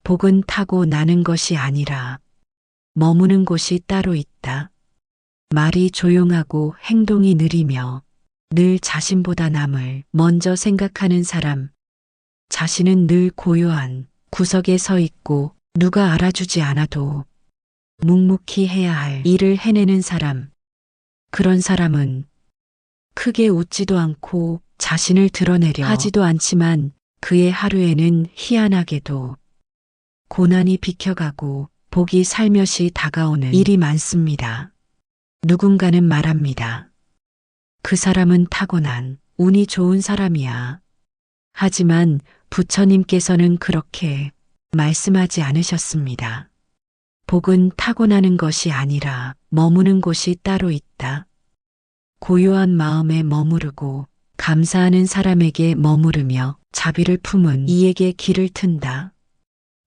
복은 타고 나는 것이 아니라 머무는 곳이 따로 있다. 말이 조용하고 행동이 느리며 늘 자신보다 남을 먼저 생각하는 사람. 자신은 늘 고요한 구석에 서 있고 누가 알아주지 않아도 묵묵히 해야 할 일을 해내는 사람. 그런 사람은 크게 웃지도 않고 자신을 드러내려 하지도 않지만 그의 하루에는 희한하게도 고난이 비켜가고 복이 살며시 다가오는 일이 많습니다. 누군가는 말합니다. 그 사람은 타고난 운이 좋은 사람이야. 하지만 부처님께서는 그렇게 말씀하지 않으셨습니다. 복은 타고나는 것이 아니라 머무는 곳이 따로 있다. 고요한 마음에 머무르고 감사하는 사람에게 머무르며 자비를 품은 이에게 길을 튼다.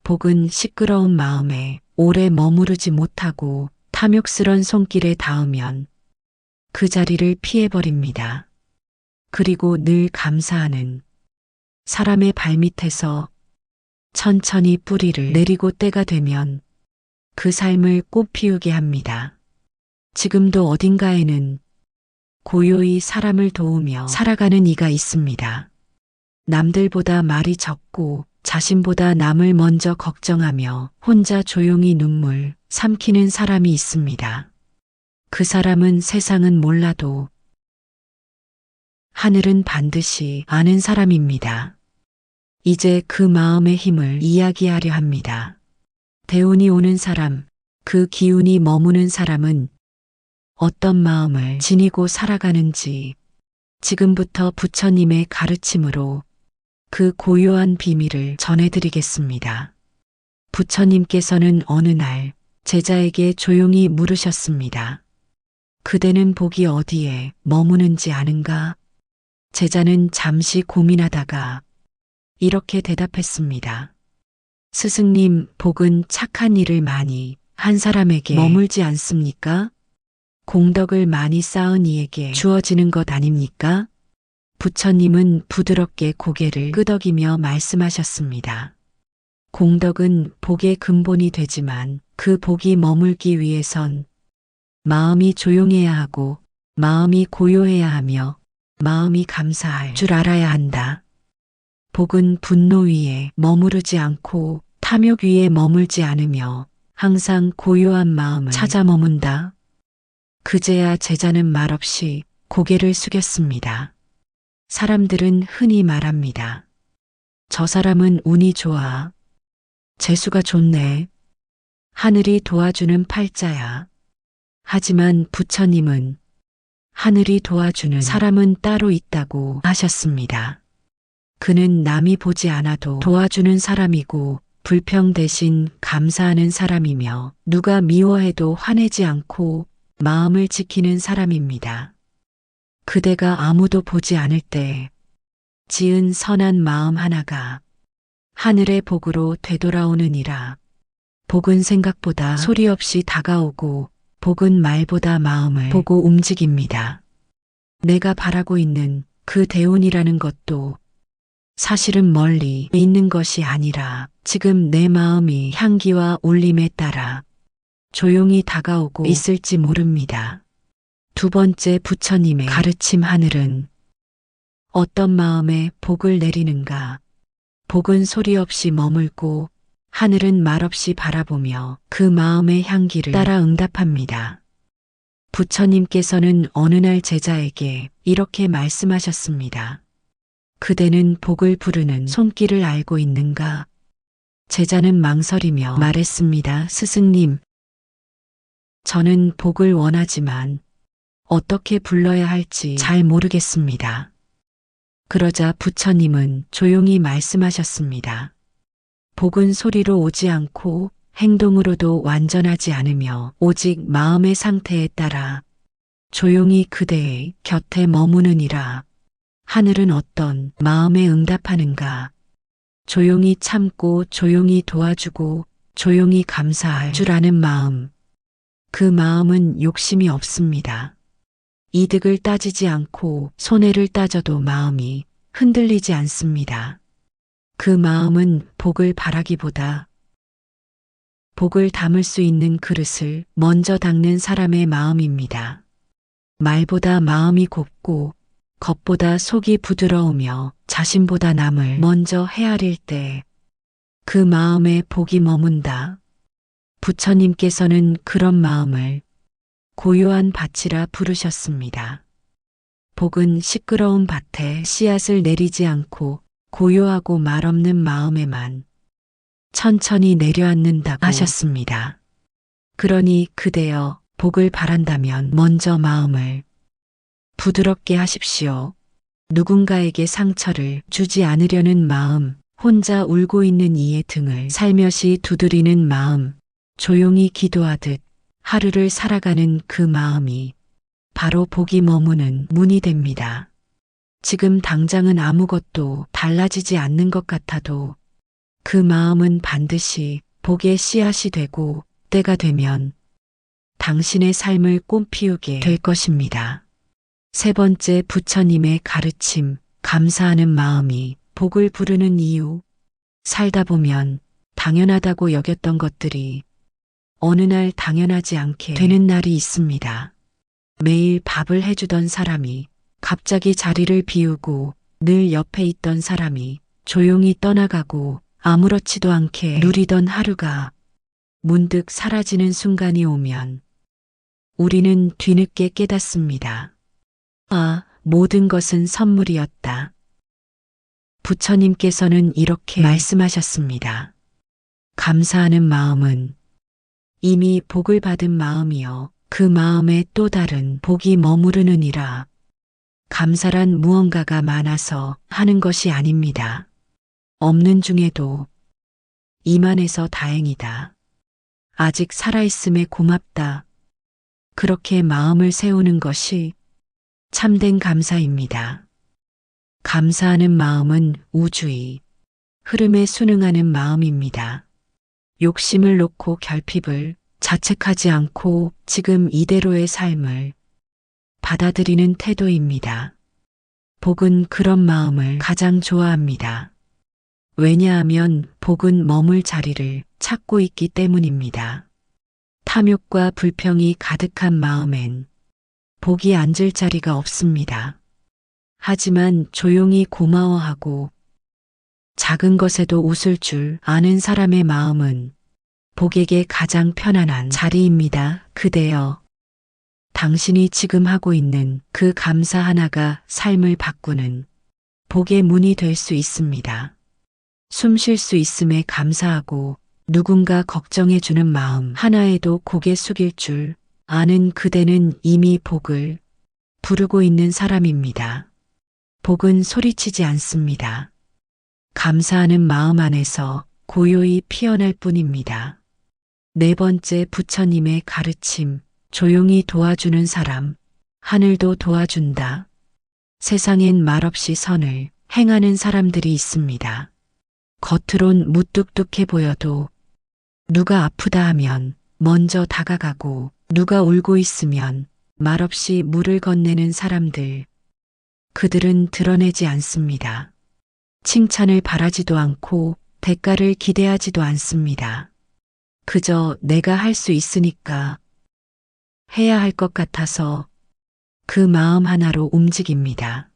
복은 시끄러운 마음에 오래 머무르지 못하고 탐욕스런 손길에 닿으면 그 자리를 피해버립니다. 그리고 늘 감사하는 사람의 발밑에서 천천히 뿌리를 내리고 때가 되면 그 삶을 꽃피우게 합니다. 지금도 어딘가에는 고요히 사람을 도우며 살아가는 이가 있습니다. 남들보다 말이 적고 자신보다 남을 먼저 걱정하며 혼자 조용히 눈물 삼키는 사람이 있습니다. 그 사람은 세상은 몰라도 하늘은 반드시 아는 사람입니다. 이제 그 마음의 힘을 이야기하려 합니다. 대운이 오는 사람, 그 기운이 머무는 사람은 어떤 마음을 지니고 살아가는지 지금부터 부처님의 가르침으로 그 고요한 비밀을 전해드리겠습니다. 부처님께서는 어느 날 제자에게 조용히 물으셨습니다. 그대는 복이 어디에 머무는지 아는가? 제자는 잠시 고민하다가 이렇게 대답했습니다. 스승님, 복은 착한 일을 많이 한 사람에게 머물지 않습니까? 공덕을 많이 쌓은 이에게 주어지는 것 아닙니까? 부처님은 부드럽게 고개를 끄덕이며 말씀하셨습니다. 공덕은 복의 근본이 되지만 그 복이 머물기 위해선 마음이 조용해야 하고 마음이 고요해야 하며 마음이 감사할 줄 알아야 한다. 복은 분노 위에 머무르지 않고 탐욕 위에 머물지 않으며 항상 고요한 마음을 찾아 머문다. 그제야 제자는 말없이 고개를 숙였습니다. 사람들은 흔히 말합니다. 저 사람은 운이 좋아. 재수가 좋네. 하늘이 도와주는 팔자야. 하지만 부처님은 하늘이 도와주는 사람은 따로 있다고 하셨습니다. 그는 남이 보지 않아도 도와주는 사람이고 불평 대신 감사하는 사람이며 누가 미워해도 화내지 않고 마음을 지키는 사람입니다. 그대가 아무도 보지 않을 때 지은 선한 마음 하나가 하늘의 복으로 되돌아오느니라. 복은 생각보다 소리 없이 다가오고 복은 말보다 마음을 보고 움직입니다. 내가 바라고 있는 그 대운이라는 것도 사실은 멀리 있는 것이 아니라 지금 내 마음이 향기와 울림에 따라 조용히 다가오고 있을지 모릅니다. 두 번째, 부처님의 가르침. 하늘은 어떤 마음에 복을 내리는가? 복은 소리 없이 머물고 하늘은 말없이 바라보며 그 마음의 향기를 따라 응답합니다. 부처님께서는 어느 날 제자에게 이렇게 말씀하셨습니다. 그대는 복을 부르는 손길을 알고 있는가? 제자는 망설이며 말했습니다. 스승님, 저는 복을 원하지만 어떻게 불러야 할지 잘 모르겠습니다. 그러자 부처님은 조용히 말씀하셨습니다. 복은 소리로 오지 않고 행동으로도 완전하지 않으며 오직 마음의 상태에 따라 조용히 그대의 곁에 머무느니라. 하늘은 어떤 마음에 응답하는가? 조용히 참고 조용히 도와주고 조용히 감사할 줄 아는 마음. 그 마음은 욕심이 없습니다. 이득을 따지지 않고 손해를 따져도 마음이 흔들리지 않습니다. 그 마음은 복을 바라기보다 복을 담을 수 있는 그릇을 먼저 닦는 사람의 마음입니다. 말보다 마음이 곱고 겉보다 속이 부드러우며 자신보다 남을 먼저 헤아릴 때 그 마음에 복이 머문다. 부처님께서는 그런 마음을 고요한 밭이라 부르셨습니다. 복은 시끄러운 밭에 씨앗을 내리지 않고 고요하고 말없는 마음에만 천천히 내려앉는다고 하셨습니다. 그러니 그대여 복을 바란다면 먼저 마음을 부드럽게 하십시오. 누군가에게 상처를 주지 않으려는 마음, 혼자 울고 있는 이의 등을 살며시 두드리는 마음, 조용히 기도하듯 하루를 살아가는 그 마음이 바로 복이 머무는 문이 됩니다. 지금 당장은 아무것도 달라지지 않는 것 같아도 그 마음은 반드시 복의 씨앗이 되고 때가 되면 당신의 삶을 꽃피우게 될 것입니다. 세 번째, 부처님의 가르침, 감사하는 마음이 복을 부르는 이유. 살다 보면 당연하다고 여겼던 것들이 어느 날 당연하지 않게 되는 날이 있습니다. 매일 밥을 해주던 사람이 갑자기 자리를 비우고 늘 옆에 있던 사람이 조용히 떠나가고 아무렇지도 않게 누리던 하루가 문득 사라지는 순간이 오면 우리는 뒤늦게 깨닫습니다. 아, 모든 것은 선물이었다. 부처님께서는 이렇게 말씀하셨습니다. 감사하는 마음은 이미 복을 받은 마음이요. 그 마음에 또 다른 복이 머무르느니라. 감사란 무언가가 많아서 하는 것이 아닙니다. 없는 중에도 이만해서 다행이다. 아직 살아있음에 고맙다. 그렇게 마음을 세우는 것이 참된 감사입니다. 감사하는 마음은 우주의 흐름에 순응하는 마음입니다. 욕심을 놓고 결핍을 자책하지 않고 지금 이대로의 삶을 받아들이는 태도입니다. 복은 그런 마음을 가장 좋아합니다. 왜냐하면 복은 머물 자리를 찾고 있기 때문입니다. 탐욕과 불평이 가득한 마음엔 복이 앉을 자리가 없습니다. 하지만 조용히 고마워하고 작은 것에도 웃을 줄 아는 사람의 마음은 복에게 가장 편안한 자리입니다. 그대여, 당신이 지금 하고 있는 그 감사 하나가 삶을 바꾸는 복의 문이 될 수 있습니다. 숨 쉴 수 있음에 감사하고 누군가 걱정해주는 마음 하나에도 고개 숙일 줄 아는 그대는 이미 복을 부르고 있는 사람입니다. 복은 소리치지 않습니다. 감사하는 마음 안에서 고요히 피어날 뿐입니다. 네 번째, 부처님의 가르침, 조용히 도와주는 사람, 하늘도 도와준다. 세상엔 말없이 선을 행하는 사람들이 있습니다. 겉으론 무뚝뚝해 보여도 누가 아프다 하면 먼저 다가가고 누가 울고 있으면 말없이 물을 건네는 사람들. 그들은 드러내지 않습니다. 칭찬을 바라지도 않고 대가를 기대하지도 않습니다. 그저 내가 할 수 있으니까 해야 할 것 같아서 그 마음 하나로 움직입니다.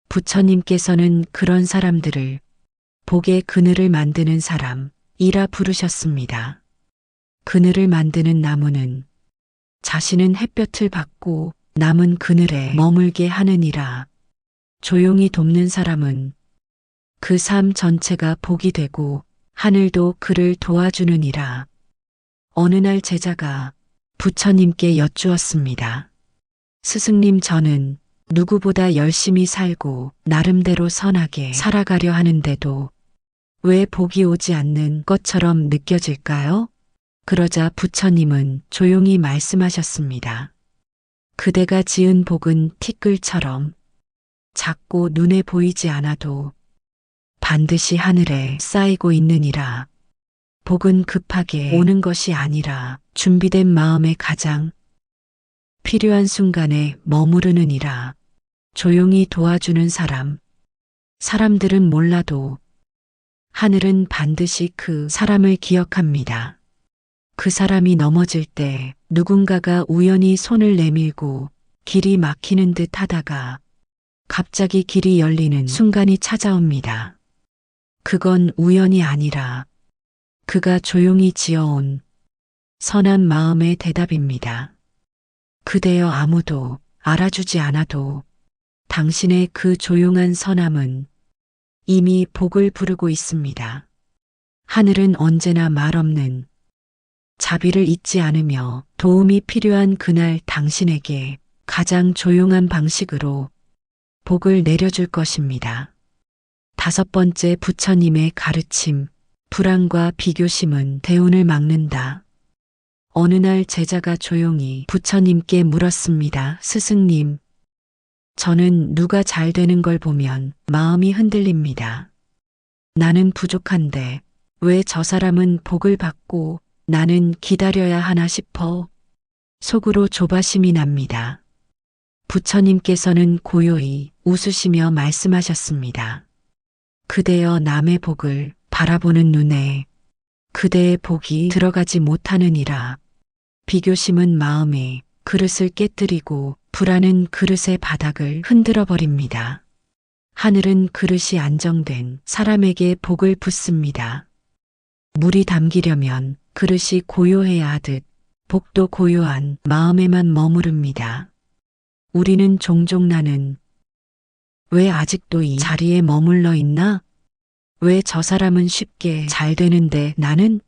부처님께서는 그런 사람들을 복의 그늘을 만드는 사람이라 부르셨습니다. 그늘을 만드는 나무는 자신은 햇볕을 받고 남은 그늘에 머물게 하느니라. 조용히 돕는 사람은 그 삶 전체가 복이 되고 하늘도 그를 도와주느니라. 어느 날 제자가 부처님께 여쭈었습니다. 스승님, 저는 누구보다 열심히 살고 나름대로 선하게 살아가려 하는데도 왜 복이 오지 않는 것처럼 느껴질까요? 그러자 부처님은 조용히 말씀하셨습니다. 그대가 지은 복은 티끌처럼 작고 눈에 보이지 않아도 반드시 하늘에 쌓이고 있느니라. 복은 급하게 오는 것이 아니라 준비된 마음에 가장 필요한 순간에 머무르느니라. 조용히 도와주는 사람. 사람들은 몰라도 하늘은 반드시 그 사람을 기억합니다. 그 사람이 넘어질 때 누군가가 우연히 손을 내밀고 길이 막히는 듯 하다가 갑자기 길이 열리는 순간이 찾아옵니다. 그건 우연이 아니라 그가 조용히 지어온 선한 마음의 대답입니다. 그대여 아무도 알아주지 않아도 당신의 그 조용한 선함은 이미 복을 부르고 있습니다. 하늘은 언제나 말없는 자비를 잊지 않으며 도움이 필요한 그날 당신에게 가장 조용한 방식으로 복을 내려줄 것입니다. 5번째, 부처님의 가르침. 불안과 비교심은 대운을 막는다. 어느 날 제자가 조용히 부처님께 물었습니다. 스승님, 저는 누가 잘 되는 걸 보면 마음이 흔들립니다. 나는 부족한데 왜 저 사람은 복을 받고 나는 기다려야 하나 싶어 속으로 조바심이 납니다. 부처님께서는 고요히 웃으시며 말씀하셨습니다. 그대여 남의 복을 바라보는 눈에 그대의 복이 들어가지 못하느니라. 비교심은 마음의 그릇을 깨뜨리고 불안은 그릇의 바닥을 흔들어 버립니다. 하늘은 그릇이 안정된 사람에게 복을 붓습니다. 물이 담기려면 그릇이 고요해야 하듯 복도 고요한 마음에만 머무릅니다. 우리는 종종 나는 왜 아직도 이 자리에 머물러 있나? 왜 저 사람은 쉽게 잘 되는데 나는?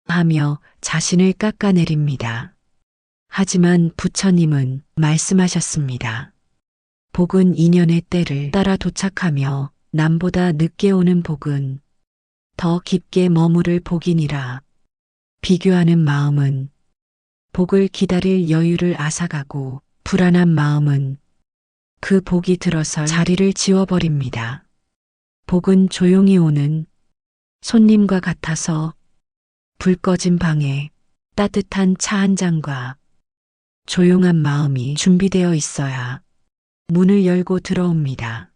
하며 자신을 깎아내립니다. 하지만 부처님은 말씀하셨습니다. 복은 인연의 때를 따라 도착하며 남보다 늦게 오는 복은 더 깊게 머무를 복이니라. 비교하는 마음은 복을 기다릴 여유를 앗아가고 불안한 마음은 그 복이 들어설 자리를 지워버립니다. 복은 조용히 오는 손님과 같아서 불 꺼진 방에 따뜻한 차 한 잔과 조용한 마음이 준비되어 있어야 문을 열고 들어옵니다.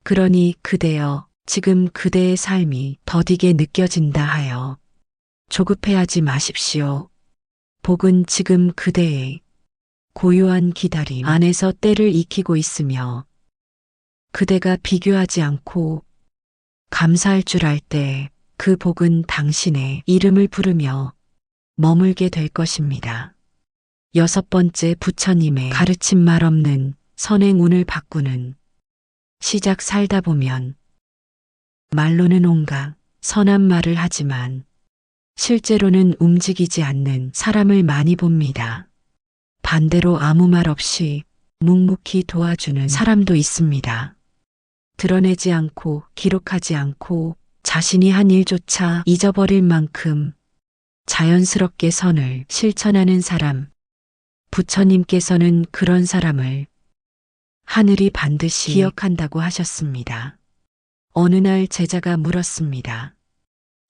그러니 그대여 지금 그대의 삶이 더디게 느껴진다 하여 조급해하지 마십시오. 복은 지금 그대의 고요한 기다림 안에서 때를 익히고 있으며 그대가 비교하지 않고 감사할 줄 알 때 그 복은 당신의 이름을 부르며 머물게 될 것입니다. 6번째, 부처님의 가르친 말 없는 선행운을 바꾸는 시작. 살다 보면 말로는 온갖 선한 말을 하지만 실제로는 움직이지 않는 사람을 많이 봅니다. 반대로 아무 말 없이 묵묵히 도와주는 사람도 있습니다. 드러내지 않고 기록하지 않고 자신이 한 일조차 잊어버릴 만큼 자연스럽게 선을 실천하는 사람. 부처님께서는 그런 사람을 하늘이 반드시 기억한다고 하셨습니다. 어느 날 제자가 물었습니다.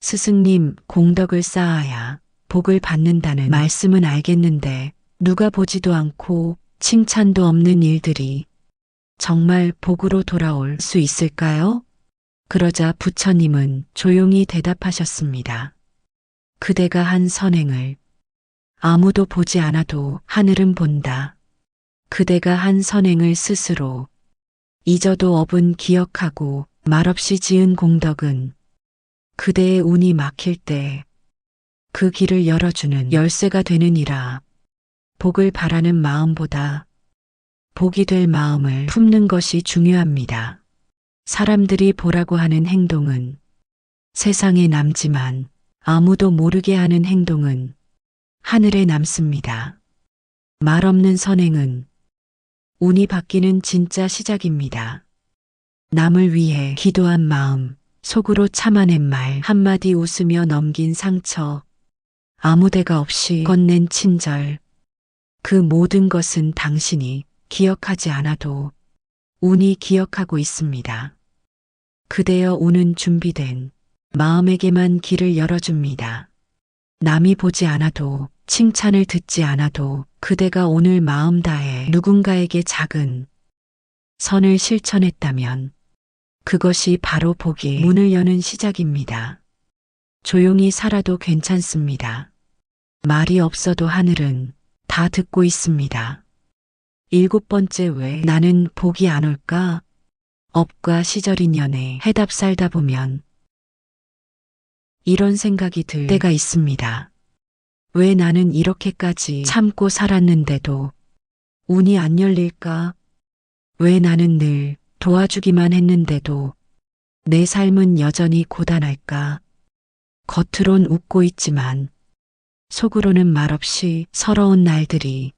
스승님, 공덕을 쌓아야 복을 받는다는 말씀은 알겠는데 누가 보지도 않고 칭찬도 없는 일들이 정말 복으로 돌아올 수 있을까요? 그러자 부처님은 조용히 대답하셨습니다. 그대가 한 선행을 아무도 보지 않아도 하늘은 본다. 그대가 한 선행을 스스로 잊어도 업은 기억하고 말없이 지은 공덕은 그대의 운이 막힐 때 그 길을 열어주는 열쇠가 되느니라. 복을 바라는 마음보다 복이 될 마음을 품는 것이 중요합니다. 사람들이 보라고 하는 행동은 세상에 남지만 아무도 모르게 하는 행동은 하늘에 남습니다. 말 없는 선행은 운이 바뀌는 진짜 시작입니다. 남을 위해 기도한 마음, 속으로 참아낸 말 한마디, 웃으며 넘긴 상처, 아무 데가 없이 건넨 친절, 그 모든 것은 당신이 기억하지 않아도 운이 기억하고 있습니다. 그대여 운은 준비된 마음에게만 길을 열어줍니다. 남이 보지 않아도 칭찬을 듣지 않아도 그대가 오늘 마음 다해 누군가에게 작은 선을 실천했다면 그것이 바로 복의 문을 여는 시작입니다. 조용히 살아도 괜찮습니다. 말이 없어도 하늘은 다 듣고 있습니다. 7번째, 왜 나는 복이 안 올까? 업과 시절 인연에 해답 살다 보면 이런 생각이 들 때가 있습니다. 왜 나는 이렇게까지 참고 살았는데도 운이 안 열릴까? 왜 나는 늘 도와주기만 했는데도 내 삶은 여전히 고단할까? 겉으론 웃고 있지만 속으로는 말없이 서러운 날들이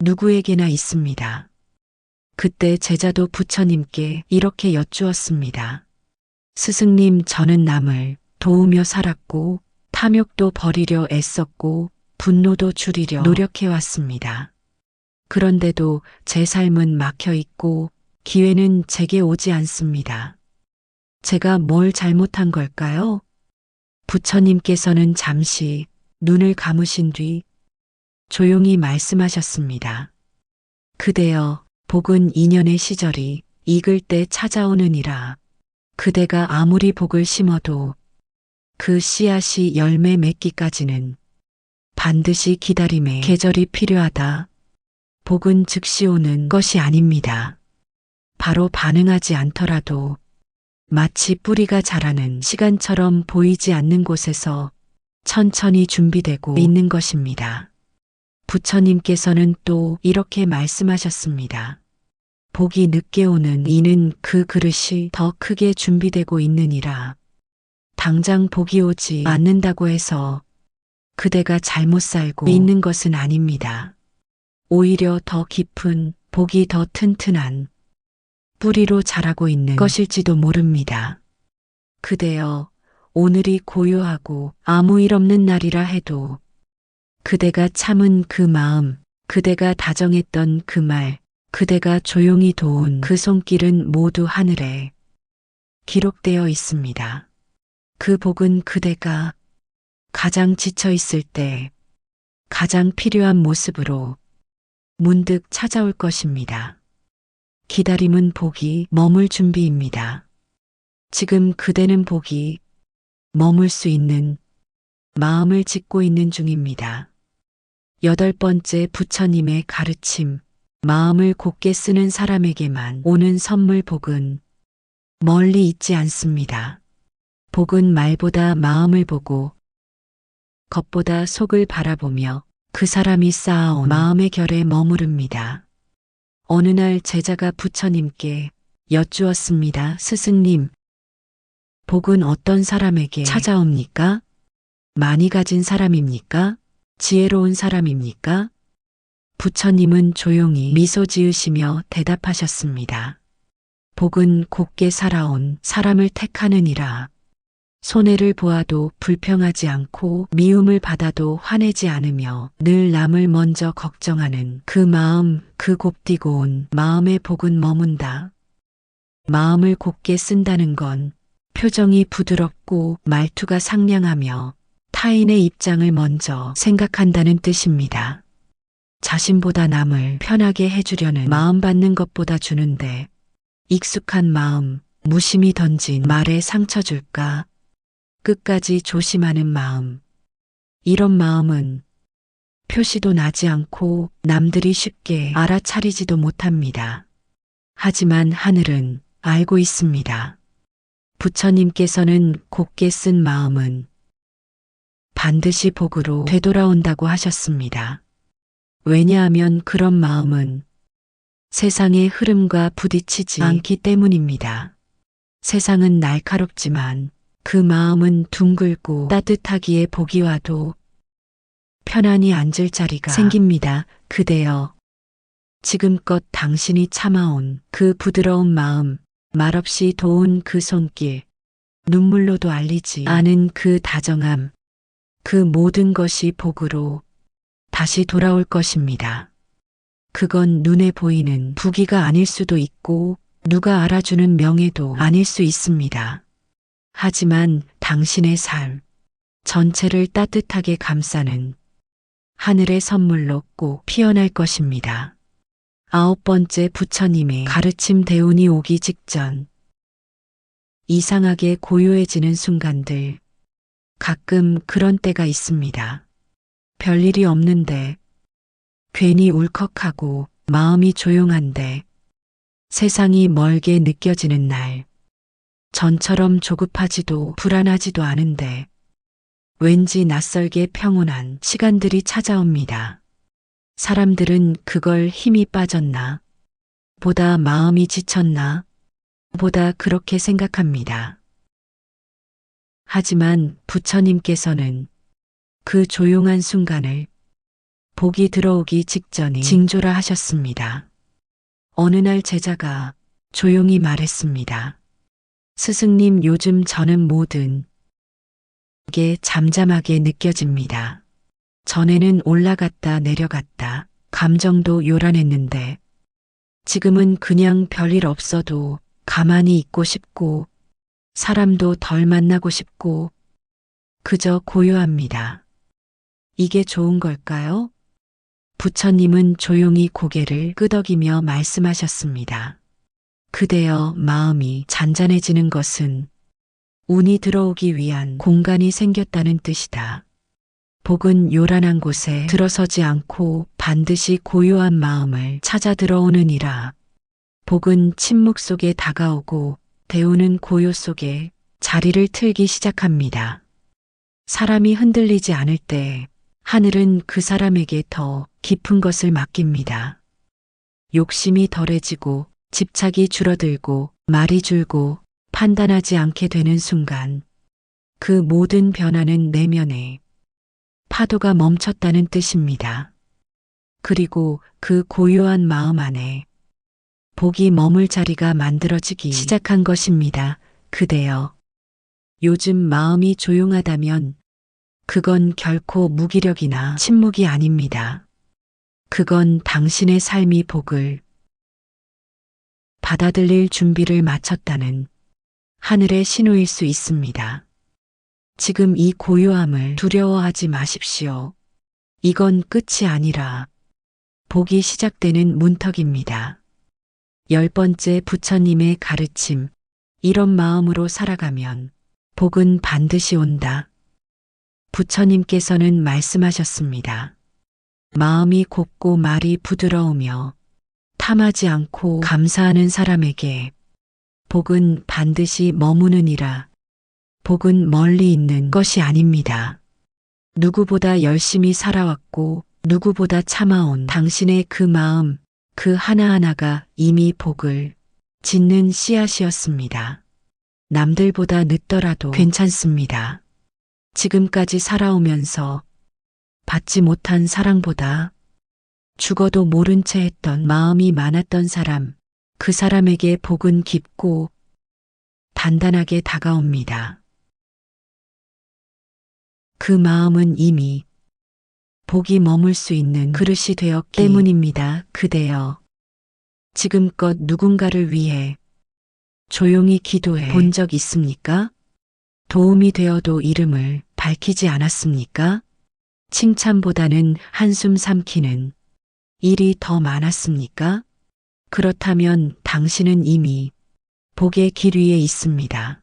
누구에게나 있습니다. 그때 제자도 부처님께 이렇게 여쭈었습니다. 스승님, 저는 남을 도우며 살았고 탐욕도 버리려 애썼고 분노도 줄이려 노력해왔습니다. 그런데도 제 삶은 막혀 있고 기회는 제게 오지 않습니다. 제가 뭘 잘못한 걸까요? 부처님께서는 잠시 눈을 감으신 뒤 조용히 말씀하셨습니다. 그대여, 복은 인연의 시절이 익을 때 찾아오느니라. 그대가 아무리 복을 심어도 그 씨앗이 열매 맺기까지는 반드시 기다림의 계절이 필요하다. 복은 즉시 오는 것이 아닙니다. 바로 반응하지 않더라도 마치 뿌리가 자라는 시간처럼 보이지 않는 곳에서 천천히 준비되고 있는 것입니다. 부처님께서는 또 이렇게 말씀하셨습니다. 복이 늦게 오는 이는 그 그릇이 더 크게 준비되고 있느니라. 당장 복이 오지 않는다고 해서 그대가 잘못 살고 있는 것은 아닙니다. 오히려 더 깊은 복이 더 튼튼한 뿌리로 자라고 있는 것일지도 모릅니다. 그대여, 오늘이 고요하고 아무 일 없는 날이라 해도 그대가 참은 그 마음, 그대가 다정했던 그 말, 그대가 조용히 도운 그 손길은 모두 하늘에 기록되어 있습니다. 그 복은 그대가 가장 지쳐 있을 때 가장 필요한 모습으로 문득 찾아올 것입니다. 기다림은 복이 머물 준비입니다. 지금 그대는 복이 머물 수 있는 마음을 짓고 있는 중입니다. 8번째, 부처님의 가르침. 마음을 곧게 쓰는 사람에게만 오는 선물, 복은 멀리 있지 않습니다. 복은 말보다 마음을 보고 겉보다 속을 바라보며 그 사람이 쌓아온 마음의 결에 머무릅니다. 어느 날 제자가 부처님께 여쭈었습니다. 스승님, 복은 어떤 사람에게 찾아옵니까? 많이 가진 사람입니까? 지혜로운 사람입니까? 부처님은 조용히 미소 지으시며 대답하셨습니다. 복은 곱게 살아온 사람을 택하느니라. 손해를 보아도 불평하지 않고 미움을 받아도 화내지 않으며 늘 남을 먼저 걱정하는 그 마음, 그 곱디고 온 마음에 복은 머문다. 마음을 곱게 쓴다는 건 표정이 부드럽고 말투가 상냥하며 타인의 입장을 먼저 생각한다는 뜻입니다. 자신보다 남을 편하게 해주려는 마음, 받는 것보다 주는데 익숙한 마음, 무심히 던진 말에 상처 줄까 끝까지 조심하는 마음. 이런 마음은 표시도 나지 않고 남들이 쉽게 알아차리지도 못합니다. 하지만 하늘은 알고 있습니다. 부처님께서는 곱게 쓴 마음은 반드시 복으로 되돌아온다고 하셨습니다. 왜냐하면 그런 마음은 세상의 흐름과 부딪히지 않기 때문입니다. 세상은 날카롭지만 그 마음은 둥글고 따뜻하기에 복이 와도 편안히 앉을 자리가 생깁니다. 그대여, 지금껏 당신이 참아온 그 부드러운 마음, 말없이 도운 그 손길, 눈물로도 알리지 않은 그 다정함, 그 모든 것이 복으로 다시 돌아올 것입니다. 그건 눈에 보이는 부귀가 아닐 수도 있고 누가 알아주는 명예도 아닐 수 있습니다. 하지만 당신의 삶 전체를 따뜻하게 감싸는 하늘의 선물로 꼭 피어날 것입니다. 9번째, 부처님의 가르침. 대운이 오기 직전 이상하게 고요해지는 순간들. 가끔 그런 때가 있습니다. 별일이 없는데, 괜히 울컥하고 마음이 조용한데, 세상이 멀게 느껴지는 날, 전처럼 조급하지도 불안하지도 않은데, 왠지 낯설게 평온한 시간들이 찾아옵니다. 사람들은 그걸 힘이 빠졌나, 보다 마음이 지쳤나, 보다 그렇게 생각합니다. 하지만 부처님께서는 그 조용한 순간을 복이 들어오기 직전에 징조라 하셨습니다. 어느 날 제자가 조용히 말했습니다. 스승님, 요즘 저는 모든 게 잠잠하게 느껴집니다. 전에는 올라갔다 내려갔다, 감정도 요란했는데 지금은 그냥 별일 없어도 가만히 있고 싶고 사람도 덜 만나고 싶고 그저 고요합니다. 이게 좋은 걸까요? 부처님은 조용히 고개를 끄덕이며 말씀하셨습니다. 그대여, 마음이 잔잔해지는 것은 운이 들어오기 위한 공간이 생겼다는 뜻이다. 복은 요란한 곳에 들어서지 않고 반드시 고요한 마음을 찾아 들어오느니라. 복은 침묵 속에 다가오고 배우는 고요 속에 자리를 틀기 시작합니다. 사람이 흔들리지 않을 때 하늘은 그 사람에게 더 깊은 것을 맡깁니다. 욕심이 덜해지고 집착이 줄어들고 말이 줄고 판단하지 않게 되는 순간 그 모든 변화는 내면에 파도가 멈췄다는 뜻입니다. 그리고 그 고요한 마음 안에 복이 머물 자리가 만들어지기 시작한 것입니다. 그대여, 요즘 마음이 조용하다면 그건 결코 무기력이나 침묵이 아닙니다. 그건 당신의 삶이 복을 받아들일 준비를 마쳤다는 하늘의 신호일 수 있습니다. 지금 이 고요함을 두려워하지 마십시오. 이건 끝이 아니라 복이 시작되는 문턱입니다. 10번째 부처님의 가르침. 이런 마음으로 살아가면 복은 반드시 온다. 부처님께서는 말씀하셨습니다. 마음이 곱고 말이 부드러우며 탐하지 않고 감사하는 사람에게 복은 반드시 머무느니라. 복은 멀리 있는 것이 아닙니다. 누구보다 열심히 살아왔고 누구보다 참아온 당신의 그 마음, 그 하나하나가 이미 복을 짓는 씨앗이었습니다. 남들보다 늦더라도 괜찮습니다. 지금까지 살아오면서 받지 못한 사랑보다 죽어도 모른 채 했던 마음이 많았던 사람, 그 사람에게 복은 깊고 단단하게 다가옵니다. 그 마음은 이미 복이 머물 수 있는 그릇이 되었기 때문입니다. 그대여, 지금껏 누군가를 위해 조용히 기도해 본 적 있습니까? 도움이 되어도 이름을 밝히지 않았습니까? 칭찬보다는 한숨 삼키는 일이 더 많았습니까? 그렇다면 당신은 이미 복의 길 위에 있습니다.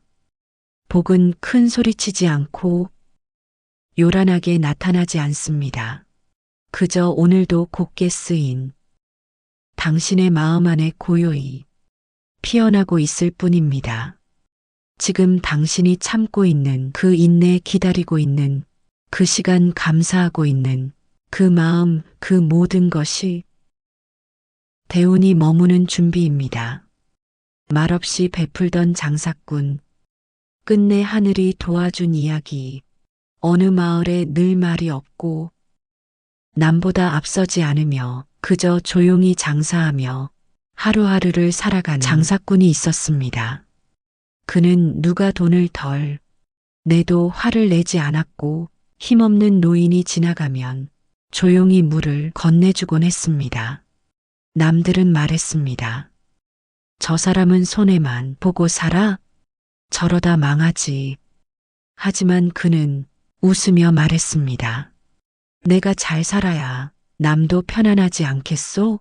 복은 큰 소리치지 않고 요란하게 나타나지 않습니다. 그저 오늘도 곱게 쓰인 당신의 마음 안에 고요히 피어나고 있을 뿐입니다. 지금 당신이 참고 있는 그 인내, 기다리고 있는 그 시간, 감사하고 있는 그 마음, 그 모든 것이 대운이 머무는 준비입니다. 말없이 베풀던 장사꾼, 끝내 하늘이 도와준 이야기. 어느 마을에 늘 말이 없고 남보다 앞서지 않으며 그저 조용히 장사하며 하루하루를 살아가는 장사꾼이 있었습니다. 그는 누가 돈을 덜 내도 화를 내지 않았고 힘없는 노인이 지나가면 조용히 물을 건네주곤 했습니다. 남들은 말했습니다. 저 사람은 손해만 보고 살아? 저러다 망하지. 하지만 그는 웃으며 말했습니다. 내가 잘 살아야 남도 편안하지 않겠소?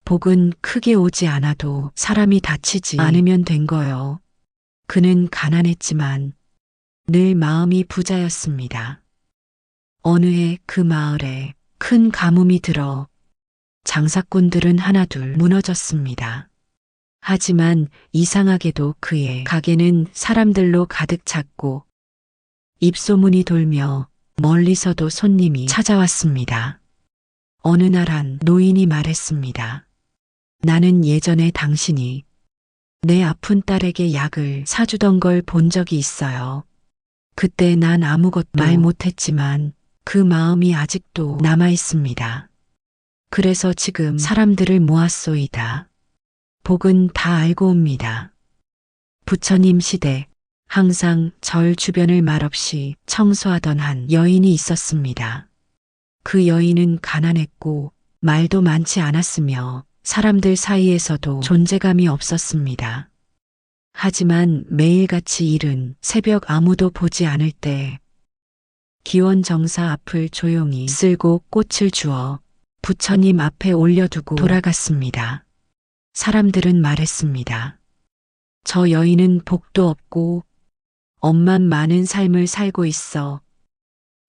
복은 크게 오지 않아도 사람이 다치지 않으면 된 거요. 그는 가난했지만 늘 마음이 부자였습니다. 어느 해 그 마을에 큰 가뭄이 들어 장사꾼들은 하나둘 무너졌습니다. 하지만 이상하게도 그의 가게는 사람들로 가득 찼고 입소문이 돌며 멀리서도 손님이 찾아왔습니다. 어느 날 한 노인이 말했습니다. 나는 예전에 당신이 내 아픈 딸에게 약을 사주던 걸 본 적이 있어요. 그때 난 아무것도 말 못했지만 그 마음이 아직도 남아 있습니다. 그래서 지금 사람들을 모았소이다. 복은 다 알고 옵니다. 부처님 시대 항상 절 주변을 말없이 청소하던 한 여인이 있었습니다. 그 여인은 가난했고 말도 많지 않았으며 사람들 사이에서도 존재감이 없었습니다. 하지만 매일같이 이른 새벽 아무도 보지 않을 때 기원정사 앞을 조용히 쓸고 꽃을 주어 부처님 앞에 올려두고 돌아갔습니다. 사람들은 말했습니다. 저 여인은 복도 없고 엄만 많은 삶을 살고 있어.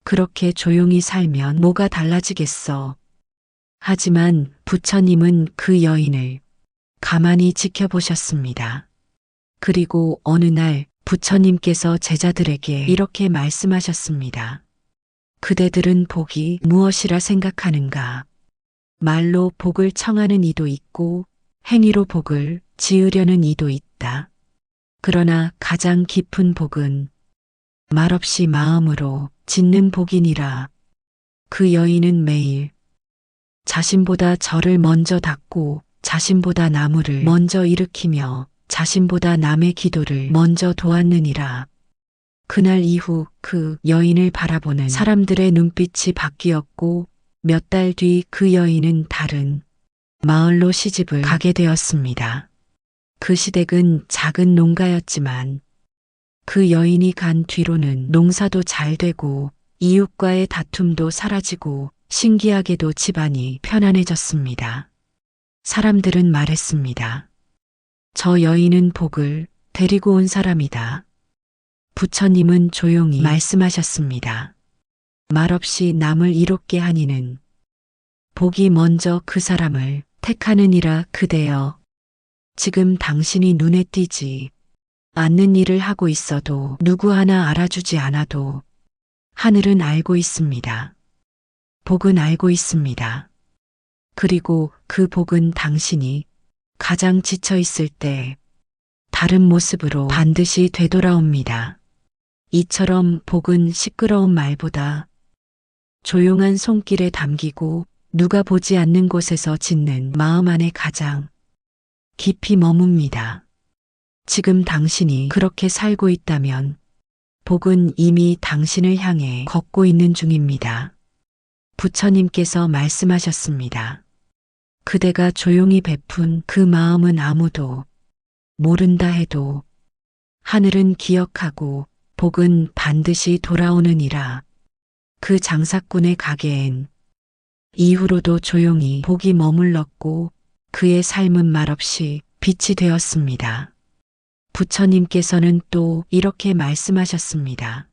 그렇게 조용히 살면 뭐가 달라지겠어. 하지만 부처님은 그 여인을 가만히 지켜보셨습니다. 그리고 어느 날 부처님께서 제자들에게 이렇게 말씀하셨습니다. 그대들은 복이 무엇이라 생각하는가? 말로 복을 청하는 이도 있고 행위로 복을 지으려는 이도 있다. 그러나 가장 깊은 복은 말없이 마음으로 짓는 복이니라. 그 여인은 매일 자신보다 절을 먼저 닦고 자신보다 나무를 먼저 일으키며 자신보다 남의 기도를 먼저 도왔느니라. 그날 이후 그 여인을 바라보는 사람들의 눈빛이 바뀌었고 몇 달 뒤 그 여인은 다른 마을로 시집을 가게 되었습니다. 그 시댁은 작은 농가였지만 그 여인이 간 뒤로는 농사도 잘 되고 이웃과의 다툼도 사라지고 신기하게도 집안이 편안해졌습니다. 사람들은 말했습니다. 저 여인은 복을 데리고 온 사람이다. 부처님은 조용히 말씀하셨습니다. 말없이 남을 이롭게 하니는 복이 먼저 그 사람을 택하느니라. 그대여, 지금 당신이 눈에 띄지 않는 일을 하고 있어도 누구 하나 알아주지 않아도 하늘은 알고 있습니다. 복은 알고 있습니다. 그리고 그 복은 당신이 가장 지쳐 있을 때 다른 모습으로 반드시 되돌아옵니다. 이처럼 복은 시끄러운 말보다 조용한 손길에 담기고 누가 보지 않는 곳에서 짓는 마음 안에 가장 깊이 머뭅니다. 지금 당신이 그렇게 살고 있다면 복은 이미 당신을 향해 걷고 있는 중입니다. 부처님께서 말씀하셨습니다. 그대가 조용히 베푼 그 마음은 아무도 모른다 해도 하늘은 기억하고 복은 반드시 돌아오느니라. 그 장사꾼의 가게엔 이후로도 조용히 복이 머물렀고 그의 삶은 말없이 빛이 되었습니다. 부처님께서는 또 이렇게 말씀하셨습니다.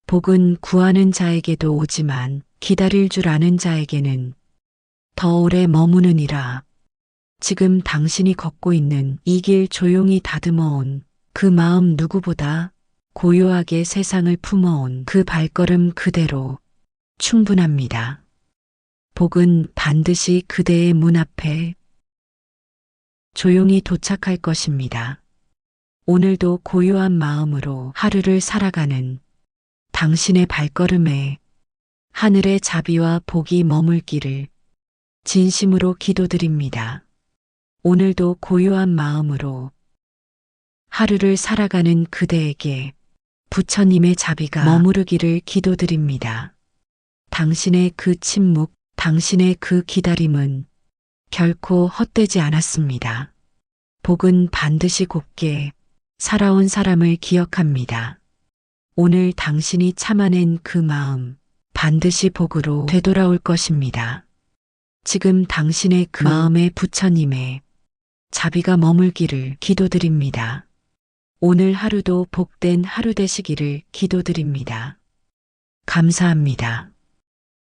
복은 구하는 자에게도 오지만 기다릴 줄 아는 자에게는 더 오래 머무느니라. 지금 당신이 걷고 있는 이 길 조용히 다듬어온 그 마음, 누구보다 고요하게 세상을 품어온 그 발걸음 그대로 충분합니다. 복은 반드시 그대의 문 앞에 조용히 도착할 것입니다. 오늘도 고요한 마음으로 하루를 살아가는 당신의 발걸음에 하늘의 자비와 복이 머물기를 진심으로 기도드립니다. 오늘도 고요한 마음으로 하루를 살아가는 그대에게 부처님의 자비가 머무르기를 기도드립니다. 당신의 그 침묵, 당신의 그 기다림은 결코 헛되지 않았습니다. 복은 반드시 곱게 살아온 사람을 기억합니다. 오늘 당신이 참아낸 그 마음 반드시 복으로 되돌아올 것입니다. 지금 당신의 그 마음에 부처님의 자비가 머물기를 기도드립니다. 오늘 하루도 복된 하루 되시기를 기도드립니다. 감사합니다.